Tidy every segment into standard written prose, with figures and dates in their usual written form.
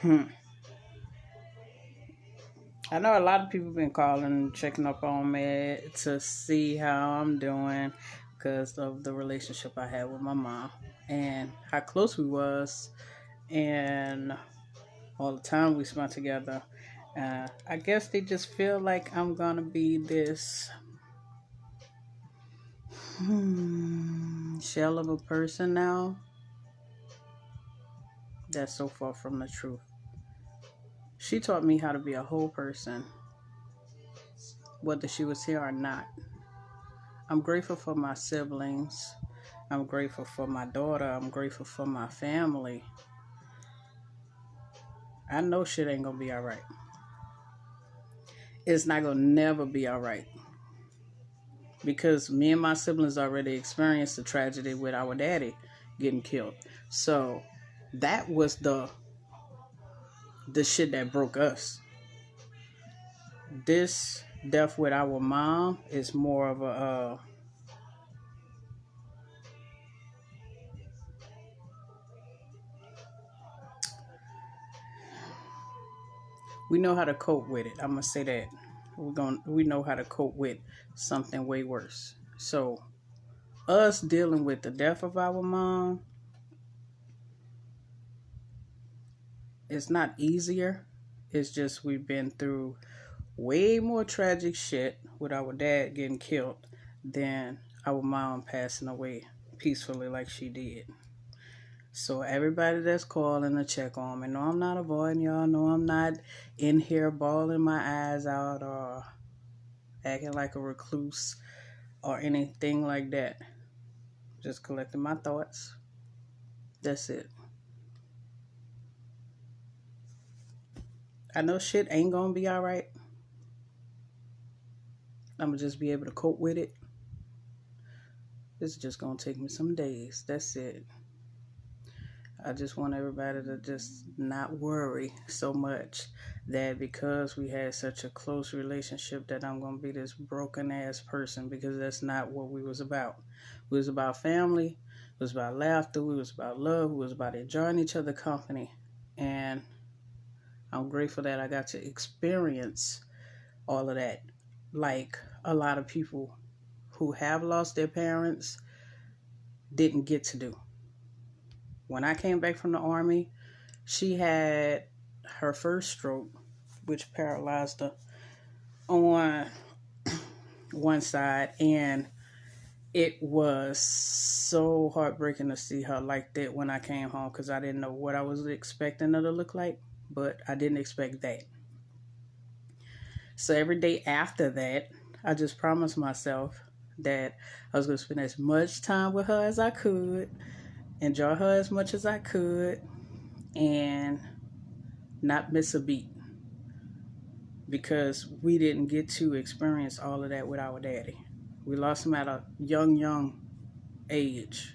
Hmm. I know a lot of people been calling, checking up on me to see how I'm doing because of the relationship I had with my mom and how close we was and all the time we spent together. I guess they just feel like I'm gonna be this shell of a person now. That's so far from the truth. She taught me how to be a whole person, whether she was here or not. I'm grateful for my siblings. I'm grateful for my daughter. I'm grateful for my family. I know shit ain't gonna be all right. It's not gonna never be all right because me and my siblings already experienced the tragedy with our daddy getting killed. So that was the shit that broke us. This death with our mom is more of a we know how to cope with it. I'm gonna say that we know how to cope with something way worse. So us dealing with the death of our mom is not easier. It's just we've been through way more tragic shit with our dad getting killed than our mom passing away peacefully like she did. So everybody that's calling to check on me, no, I'm not avoiding y'all. No, I'm not in here bawling my eyes out or acting like a recluse or anything like that. Just collecting my thoughts. That's it. I know shit ain't gonna be alright. I'm gonna just be able to cope with it. It's just gonna take me some days. That's it. I just want everybody to just not worry so much that because we had such a close relationship that I'm gonna be this broken ass person because that's not what we was about. We was about family, we was about laughter, we was about love, we was about enjoying each other company. And I'm grateful that I got to experience all of that. Like a lot of people who have lost their parents didn't get to do. When I came back from the army, she had her first stroke, which paralyzed her on one side, and it was so heartbreaking to see her like that when I came home because I didn't know what I was expecting her to look like, but I didn't expect that. So every day after that, I just promised myself that I was going to spend as much time with her as I could, enjoy her as much as I could, and not miss a beat because we didn't get to experience all of that with our daddy. We lost him at a young age.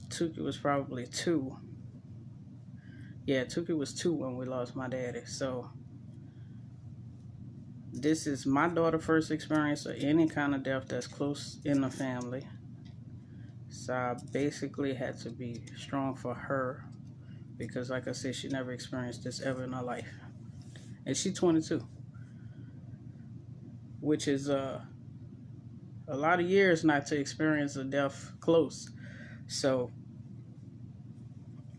Tuki was probably 2. Yeah, Tuki was 2 when we lost my daddy. So this is my daughter's first experience of any kind of death that's close in the family. So I basically had to be strong for her because, like I said, she never experienced this ever in her life. And she's 22, which is a lot of years not to experience a death close. So,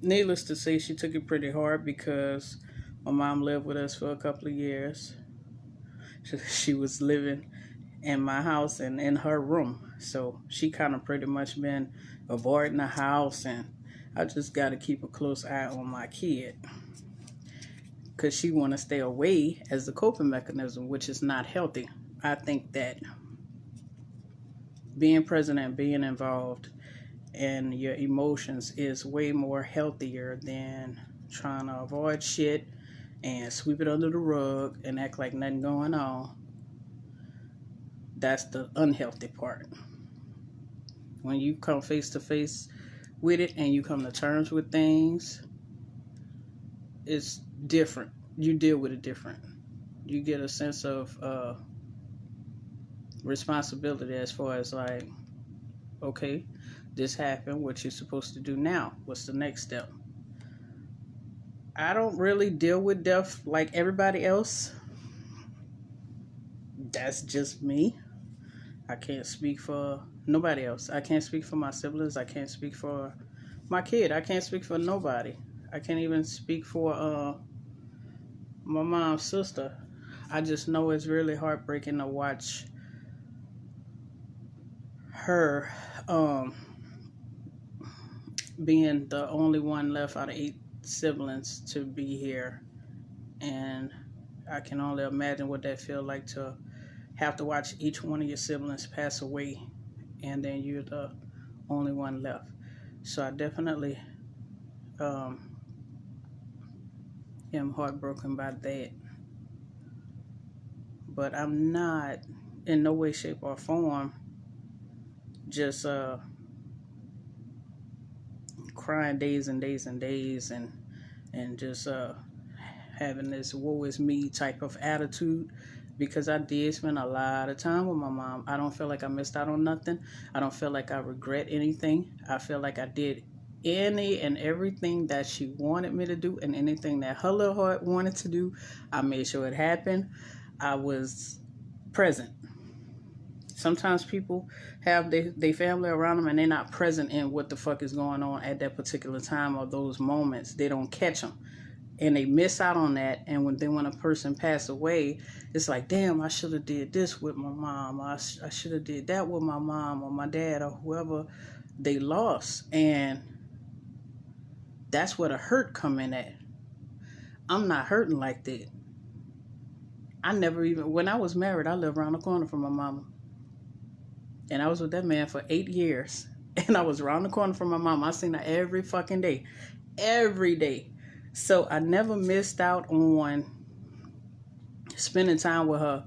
needless to say, she took it pretty hard because my mom lived with us for a couple of years. She was living in my house and in her room. So she kind of pretty much been avoiding the house, and I just got to keep a close eye on my kid because she want to stay away as a coping mechanism, which is not healthy. I think that being present and being involved in your emotions is way more healthier than trying to avoid shit and sweep it under the rug and act like nothing going on. That's the unhealthy part. When you come face to face with it and you come to terms with things, it's different. You deal with it different. You get a sense of responsibility as far as like, okay, this happened. What you're supposed to do now? What's the next step? I don't really deal with death like everybody else. That's just me. I can't speak for nobody else. I can't speak for my siblings. I can't speak for my kid. I can't speak for nobody. I can't even speak for my mom's sister. I just know it's really heartbreaking to watch her being the only one left out of 8 siblings to be here. And I can only imagine what that feels like to have to watch each one of your siblings pass away, and then you're the only one left. So I definitely am heartbroken by that. But I'm not in no way, shape, or form just crying days and days and days and just having this woe is me type of attitude, because I did spend a lot of time with my mom. I don't feel like I missed out on nothing. I don't feel like I regret anything. I feel like I did any and everything that she wanted me to do, and anything that her little heart wanted to do, I made sure it happened. I was present. Sometimes people have their family around them and they're not present in what the fuck is going on at that particular time or those moments. They don't catch them. And they miss out on that. And when a person passed away, it's like, damn, I should have did this with my mom. I should have did that with my mom or my dad or whoever they lost. And that's where the hurt come in at. I'm not hurting like that. I never even, when I was married, I lived around the corner from my mama. And I was with that man for 8 years. And I was around the corner from my mom. I seen her every fucking day. Every day. So I never missed out on spending time with her,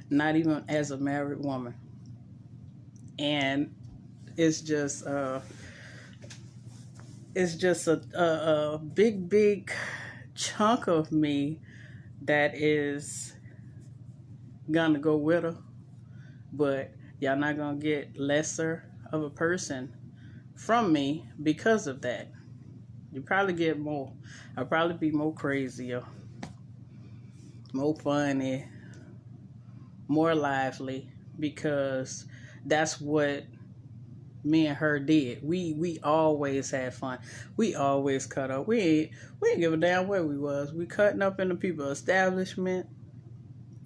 not even as a married woman. And it's just a big chunk of me that is gonna go with her. But y'all not gonna get lesser of a person from me because of that. You probably get more. I'll probably be more crazier, more funny, more lively, because that's what me and her did. We always had fun. We always cut up. We ain't give a damn where we was. We cutting up in the people's establishment.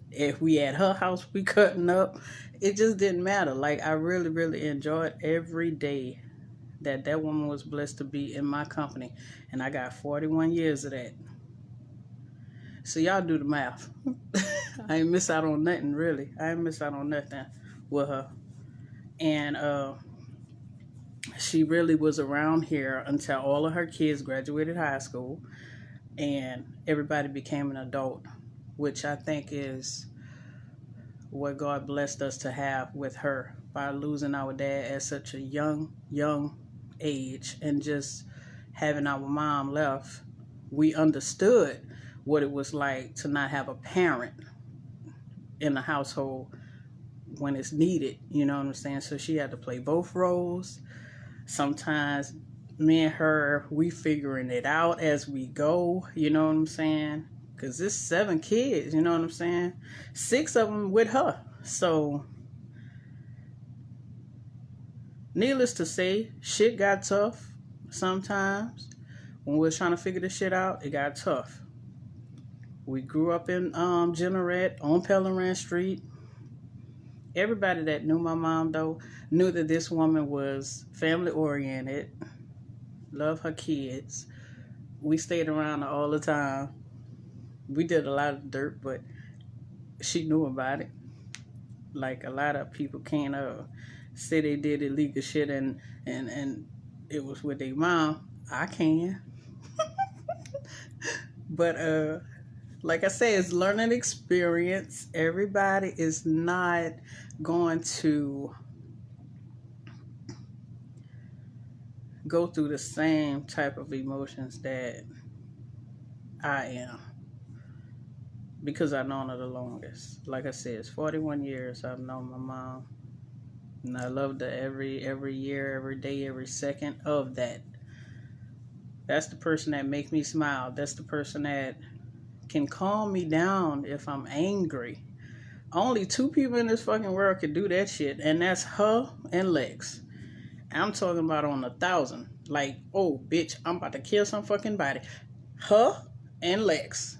If we at her house, we cutting up. It just didn't matter. Like, I really, really enjoyed every day that woman was blessed to be in my company. And I got 41 years of that. So y'all do the math. I ain't miss out on nothing, really. I ain't miss out on nothing with her. And she really was around here until all of her kids graduated high school and everybody became an adult, which I think is what God blessed us to have with her, by losing our dad at such a young age and just having our mom left. We understood what it was like to not have a parent in the household when it's needed, you know what I'm saying? So she had to play both roles. Sometimes me and her, we figuring it out as we go, you know what I'm saying? Because there's 7 kids, you know what I'm saying? 6 of them with her. So, needless to say, shit got tough sometimes. When we was trying to figure this shit out, it got tough. We grew up in Jeanerette on Pellerin Street. Everybody that knew my mom, though, knew that this woman was family-oriented, loved her kids. We stayed around her all the time. We did a lot of dirt, but she knew about it. Like, a lot of people can't say they did illegal shit and it was with their mom. I can. But like I say, it's learning experience. Everybody is not going to go through the same type of emotions that I am, because I've known her the longest. Like I said, it's 41 years I've known my mom, and I loved her every year, every day, every second of that. That's the person that make me smile. That's the person that can calm me down if I'm angry. Only 2 people in this fucking world can do that shit, and that's her and Lex. I'm talking about on 1,000. Like, oh, bitch, I'm about to kill some fucking body. Her and Lex.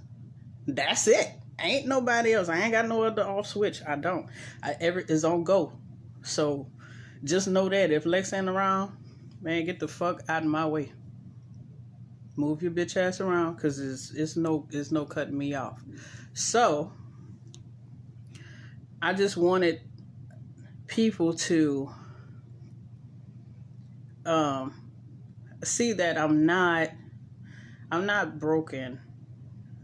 That's it. Ain't nobody else. I ain't got no other off switch. I don't. It's on go. So just know that if Lex ain't around, man, get the fuck out of my way. Move your bitch ass around, cause it's no cutting me off. So I just wanted people to see that I'm not broken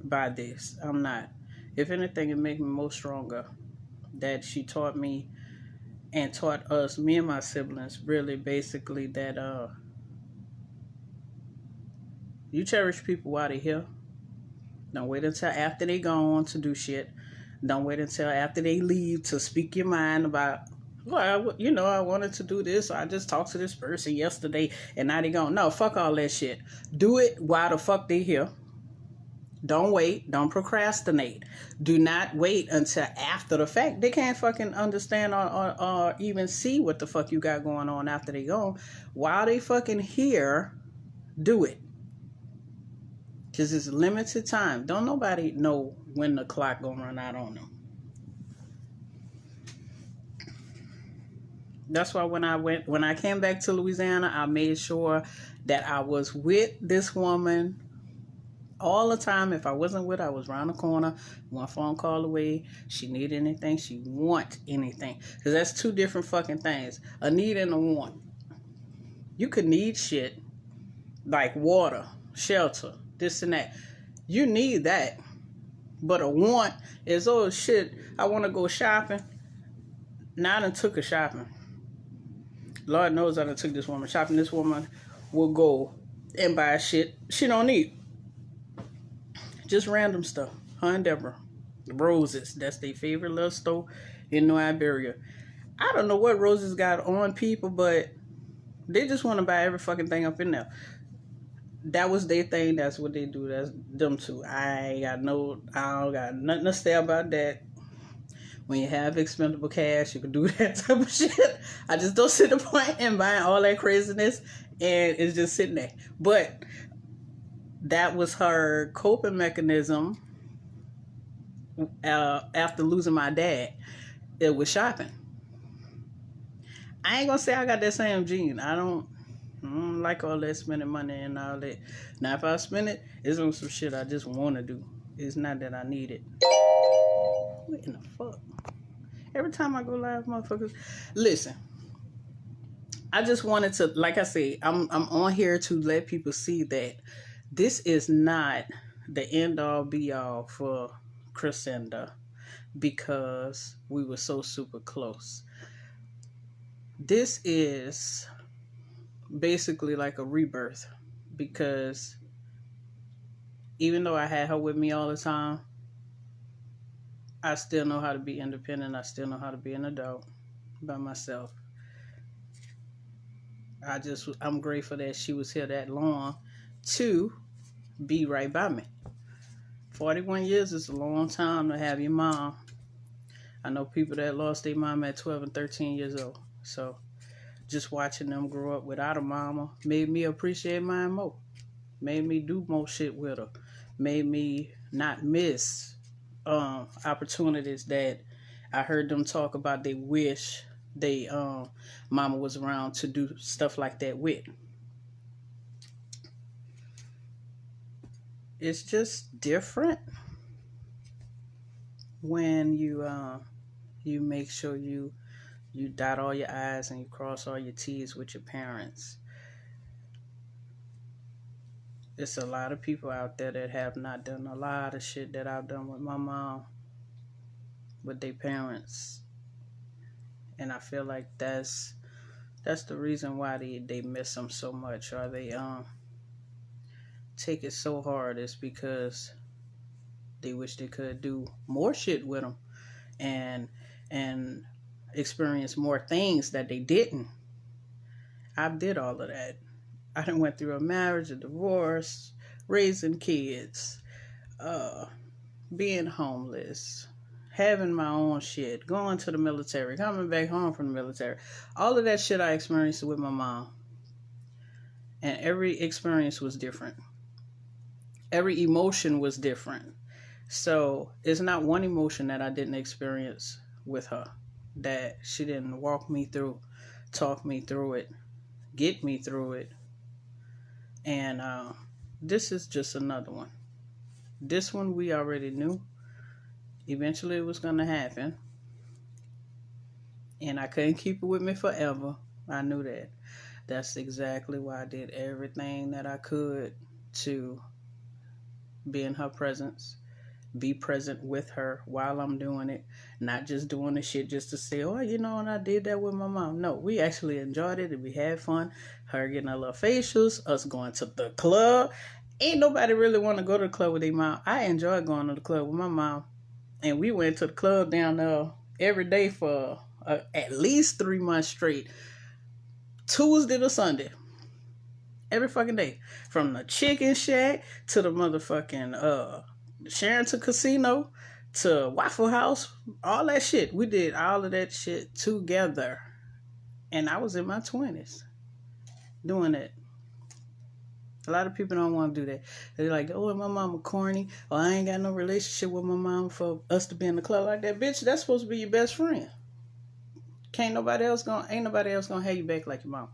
by this. I'm not. If anything, it made me more stronger. That she taught me and taught us, me and my siblings, really basically that you cherish people while they're here. Don't wait until after they gone to do shit. Don't wait until after they leave to speak your mind about, well, I wanted to do this. I just talked to this person yesterday and now they gone. No, fuck all that shit. Do it while the fuck they here. Don't wait. Don't procrastinate. Do not wait until after the fact. They can't fucking understand or even see what the fuck you got going on after they gone. While they fucking here, do it. Because it's limited time. Don't nobody know when the clock gonna run out on them. That's why when I came back to Louisiana, I made sure that I was with this woman all the time. If I wasn't with her, I was around the corner, one phone call away. She need anything, she want anything. Because that's 2 different fucking things. A need and a want. You could need shit like water, shelter, this and that. You need that. But a want is, oh shit, I want to go shopping. Now I done took her shopping. Lord knows I done took this woman shopping. This woman will go and buy shit she don't need. Just random stuff. Her and Deborah. Roses. That's their favorite little store in New Iberia. I don't know what Roses got on people, but they just want to buy every fucking thing up in there. That was their thing. That's what they do. That's them two. I don't got nothing to say about that. When you have expendable cash, you can do that type of shit. I just don't see the point in buying all that craziness and it's just sitting there. But that was her coping mechanism after losing my dad. It was shopping. I ain't gonna say I got that same gene. I don't like all that spending money and all that. Now, if I spend it, it's on some shit I just want to do. It's not that I need it. What in the fuck? Every time I go live, motherfuckers. Listen, I just wanted to, like I said, I'm on here to let people see that this is not the end all be all for Crescenda because we were so super close. This is basically like a rebirth because even though I had her with me all the time, I still know how to be independent. I still know how to be an adult by myself. I'm grateful that she was here that long to be right by me. 41 years is a long time to have your mom. I know people that lost their mom at 12 and 13 years old. So just watching them grow up without a mama made me appreciate mine more. Made me do more shit with her. Made me not miss opportunities that I heard them talk about. They wish they mama was around to do stuff like that with. It's just different when you make sure you dot all your I's and you cross all your T's with your parents. There's a lot of people out there that have not done a lot of shit that I've done with my mom, with their parents. And I feel like that's the reason why they miss them so much, or they take it so hard, is because they wish they could do more shit with them and experience more things that they didn't. I did all of that. I done went through a marriage, a divorce, raising kids, being homeless, having my own shit, going to the military, coming back home from the military. All of that shit I experienced with my mom. And every experience was different. Every emotion was different. So it's not one emotion that I didn't experience with her, that she didn't walk me through, talk me through it, get me through it. And this is just another one. This one we already knew. Eventually it was going to happen. And I couldn't keep it with me forever. I knew that. That's exactly why I did everything that I could to be in her presence, be present with her while I'm doing it, not just doing the shit just to say, oh, you know, and I did that with my mom. No, we actually enjoyed it and we had fun. Her getting her little facials, us going to the club. Ain't nobody really want to go to the club with their mom. I enjoy going to the club with my mom. And we went to the club down there every day for at least 3 months straight. Tuesday to Sunday. Every fucking day. From the Chicken Shack to the motherfucking Sheraton Casino to Waffle House. All that shit. We did all of that shit together. And I was in my 20s doing that. A lot of people don't want to do that. They're like, oh, my mama corny. Or I ain't got no relationship with my mom for us to be in the club like that. Bitch, that's supposed to be your best friend. Ain't nobody else gonna have you back like your mom.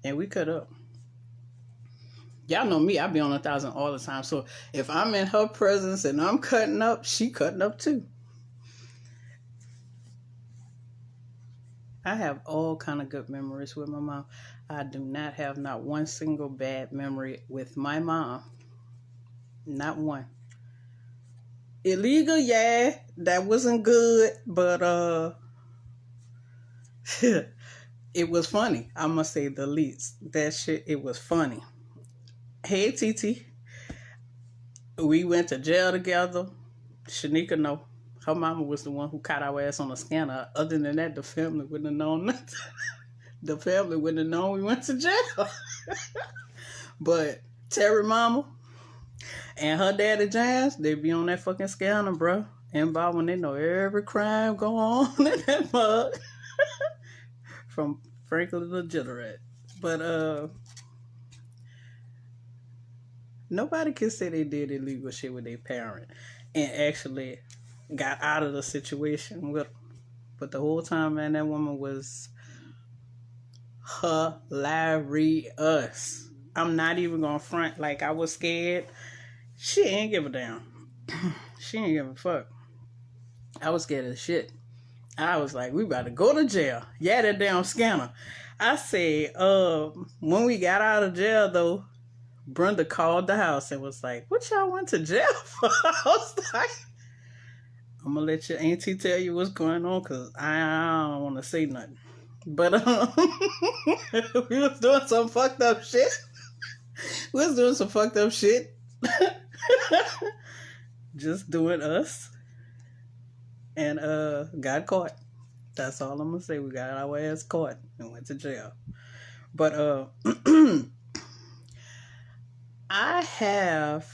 And we cut up. Y'all know me, I be on 1,000 all the time. So if I'm in her presence and I'm cutting up, she cutting up too. I have all kind of good memories with my mom. I do not have not one single bad memory with my mom. Not one. Illegal, yeah, that wasn't good, but it was funny. I must say the least. That shit, it was funny. Hey, Titi. We went to jail together. Shanika, no. Her mama was the one who caught our ass on the scanner. Other than that, the family wouldn't have known nothing. The family wouldn't have known we went to jail. But Terry mama and her daddy Jazz, they be on that fucking scanner, bro. And Bob, when they know every crime go on in that mug. From Franklin to Jitterat. But nobody can say they did illegal shit with their parent and actually got out of the situation with them. But the whole time, man, that woman was hilarious. I'm not even gonna front like I was scared. She ain't give a damn. She ain't give a fuck. I was scared of shit. I was like, we about to go to jail. Yeah, that damn scanner. I said, when we got out of jail though, Brenda called the house and was like, what y'all went to jail for? I was like, I'm going to let your auntie tell you what's going on because I don't want to say nothing. But we was doing some fucked up shit. Just doing us. And got caught. That's all I'm going to say. We got our ass caught and went to jail. But I have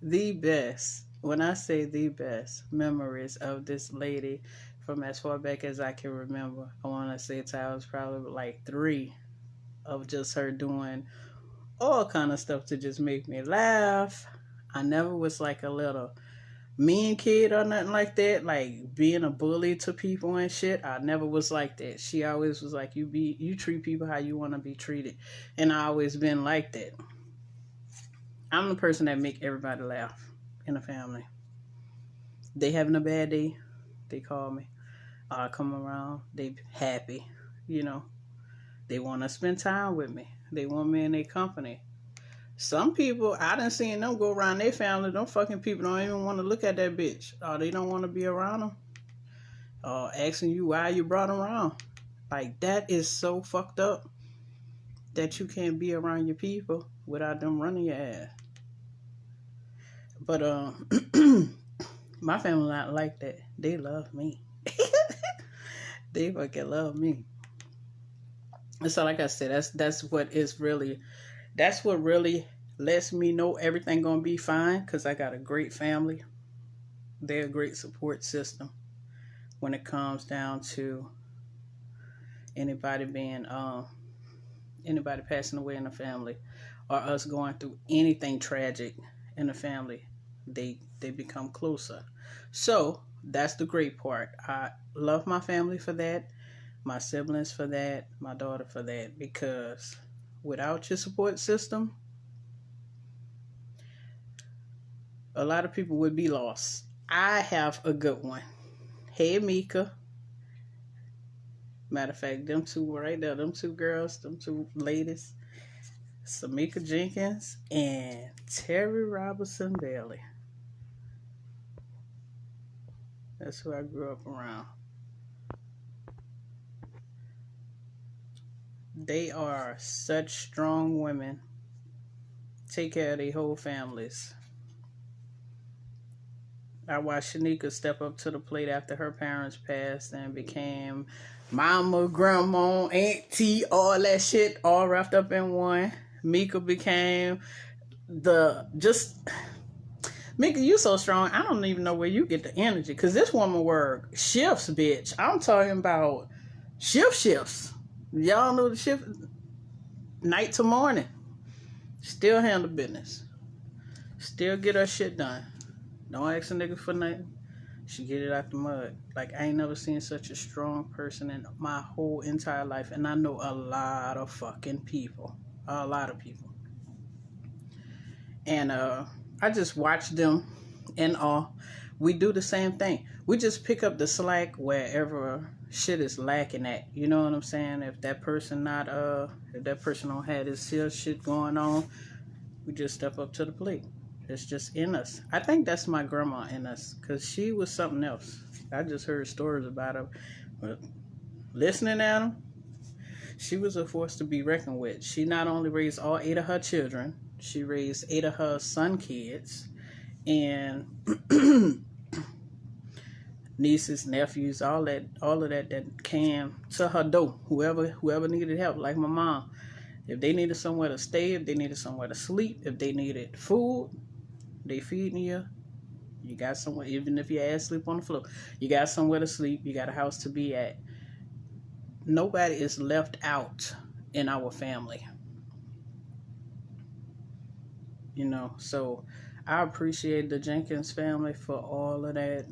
the best, when I say the best, memories of this lady from as far back as I can remember. I want to say I was probably like 3 of just her doing all kind of stuff to just make me laugh. I never was like a little mean kid or nothing like that, like being a bully to people and shit. I never was like that. She always was like, you treat people how you want to be treated. And I always been like that. I'm the person that make everybody laugh in the family. They having a bad day, they call me. I come around, they happy, you know. They want to spend time with me. They want me in their company. Some people, I done seen them go around their family. Them fucking people don't even want to look at that bitch. Or they don't want to be around them. Or asking you why you brought them around. Like, that is so fucked up. That you can't be around your people without them running your ass. But, my family not like that. They love me. They fucking love me. And so, like I said, that's what really lets me know everything gonna be fine. Cause I got a great family. They're a great support system when it comes down to anybody being anybody passing away in the family, or us going through anything tragic in the family. They become closer. So that's the great part. I love my family for that, my siblings for that, my daughter for that, because without your support system, a lot of people would be lost. I have a good one. Hey, Mika. Matter of fact, them two right there, them two girls, them two ladies, Samika Jenkins and Terry Robinson Bailey. That's who I grew up around. They are such strong women. Take care of their whole families. I watched Shanika step up to the plate after her parents passed and became mama, grandma, auntie, all that shit, all wrapped up in one. Mika became Mika, you so strong. I don't even know where you get the energy. Because this woman work shifts, bitch. I'm talking about shifts. Y'all know the shift, night to morning. Still handle business. Still get her shit done. Don't ask a nigga for nothing. She get it out the mud. Like, I ain't never seen such a strong person in my whole entire life. And I know a lot of fucking people. A lot of people. And I just watch them and all. We do the same thing. We just pick up the slack wherever shit is lacking at. You know what I'm saying? If that person don't have this shit going on, we just step up to the plate. It's just in us. I think that's my grandma in us, because she was something else. I just heard stories about her. But listening at them, she was a force to be reckoned with. She not only raised all 8 of her children, she raised 8 of her son kids, and nieces, nephews, all of that came to her door. Whoever needed help, like my mom. If they needed somewhere to stay, if they needed somewhere to sleep, if they needed food, they feeding you. You got somewhere, even if your ass sleep on the floor, you got somewhere to sleep. You got a house to be at. Nobody is left out in our family. You know, so I appreciate the Jenkins family for all of that.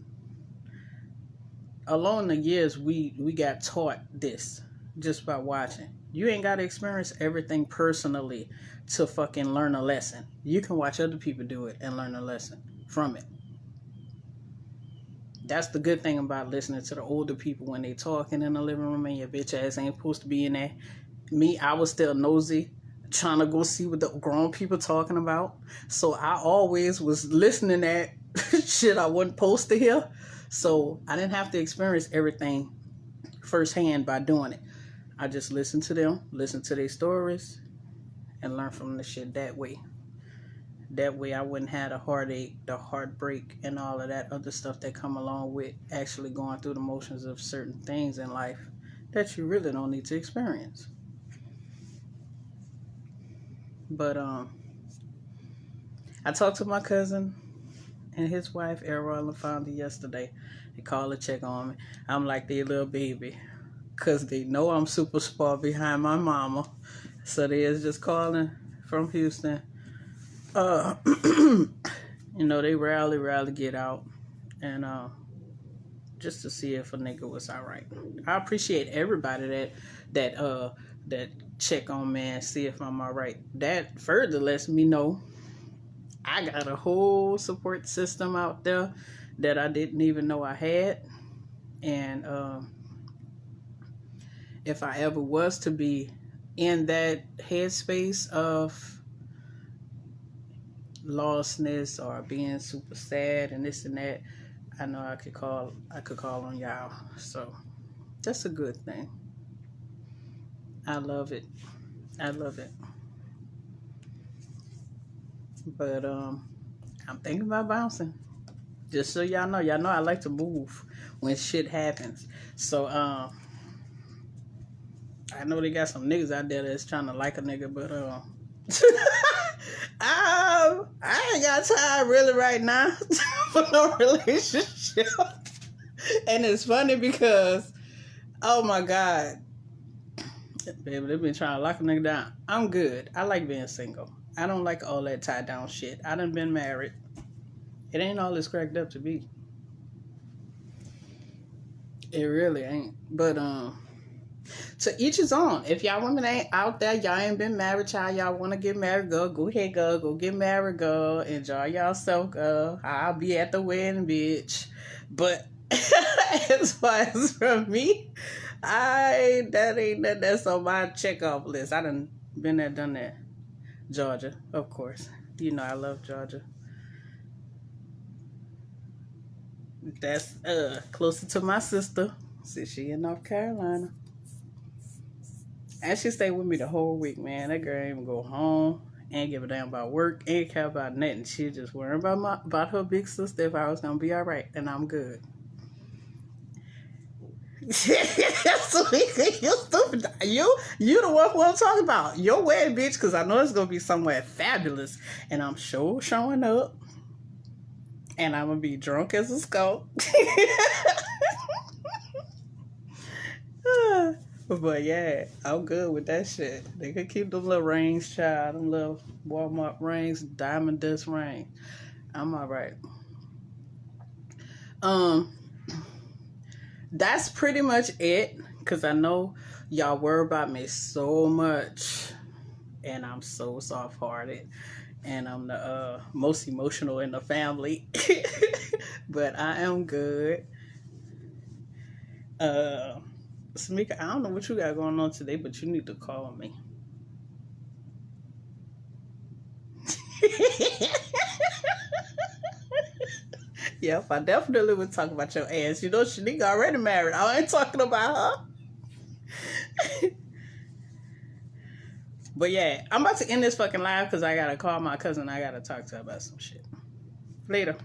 Along the years, we got taught this just by watching. You ain't got to experience everything personally to fucking learn a lesson. You can watch other people do it and learn a lesson from it. That's the good thing about listening to the older people when they talking in the living room and your bitch ass ain't supposed to be in there. Me, I was still nosy, trying to go see what the grown people talking about. So I always was listening at shit I wasn't supposed to hear. So I didn't have to experience everything firsthand by doing it. I just listened to them, listened to their stories, and learn from the shit that way. That way I wouldn't have the heartache, the heartbreak, and all of that other stuff that come along with actually going through the motions of certain things in life that you really don't need to experience. But I talked to my cousin and his wife, Errol LaFonda, yesterday. They called to check on me. I'm like their little baby, because they know I'm super spoiled behind my mama. So they is just calling from Houston. You know, they rarely get out. And just to see if a nigga was all right. I appreciate everybody that check on me and see if I'm all right. That further lets me know I got a whole support system out there that I didn't even know I had. And if I ever was to be in that headspace of lostness or being super sad and this and that, I know I could call on y'all. So that's a good thing. I love it. But I'm thinking about bouncing. Just so y'all know I like to move when shit happens. So I know they got some niggas out there that's trying to like a nigga, but I ain't got time really right now for no relationship. And it's funny because, oh my God, baby, they've been trying to lock a nigga down. I'm good. I like being single. I don't like all that tie down shit. I done been married. It ain't all it's cracked up to be. It really ain't. But to each his own. If y'all women ain't out there, y'all ain't been married, child, y'all want to get married, go ahead, go get married, go enjoy yourself, go. I'll be at the wedding, bitch. But as far as for me, that ain't nothing that's on my check off list. I done been there, done that. Georgia, of course. You know I love Georgia. That's closer to my sister, since she in North Carolina. And she stayed with me the whole week, man. That girl ain't even go home, ain't give a damn about work, ain't care about nothing. She just worried about her big sister if I was gonna be all right, and I'm good. You stupid. You the one who I'm talking about. Your wedding, bitch, because I know it's gonna be somewhere fabulous, and I'm sure showing up, and I'm gonna be drunk as a skull. But yeah, I'm good with that shit. They could keep them little rings, child. Them little Walmart rings, diamond dust ring. I'm all right. That's pretty much it. Cause I know y'all worry about me so much, and I'm so soft-hearted, and I'm the most emotional in the family. But I am good. Samika, I don't know what you got going on today, but you need to call me. Yep, I definitely would talk about your ass. You know, Shanique already married. I ain't talking about her. But yeah, I'm about to end this fucking live because I gotta call my cousin. I gotta talk to her about some shit. Later.